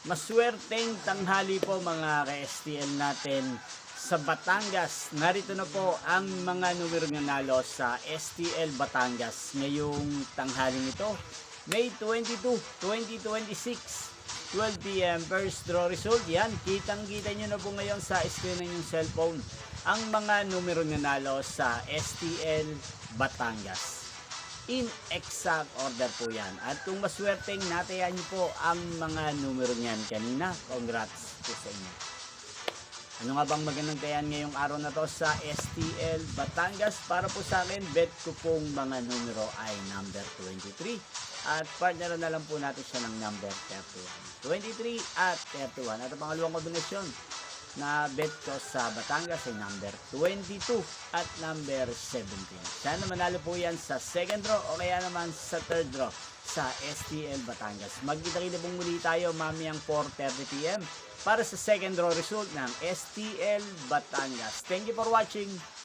Maswerteng tanghali po mga ka-STL natin sa Batangas. Narito na po ang mga numero nanalo sa STL Batangas ngayong tanghaling ito. May 22, 2026, 12 p.m. First draw result. Yan, kitang-kita nyo na po ngayon sa screen ng inyong cellphone ang mga numero nanalo sa STL Batangas. In exact order po yan. At kung maswerteng natayan nyo po ang mga numero niyan kanina, congrats po sa inyo. Ano nga bang magandang tayan ngayong araw na to sa STL Batangas? Para po sa akin, bet ko pong mga numero ay number 23. At partner na lang po natin siya ng number 31. 23 at 31. At ang pangalawang kombinasyon na bet ko sa Batangas ay number 22 at number 17. Sana manalo po yan sa second draw o kaya naman sa third draw sa STL Batangas. Magkita-kita pong muli tayo mamayang 4:30 p.m. para sa second draw result ng STL Batangas. Thank you for watching.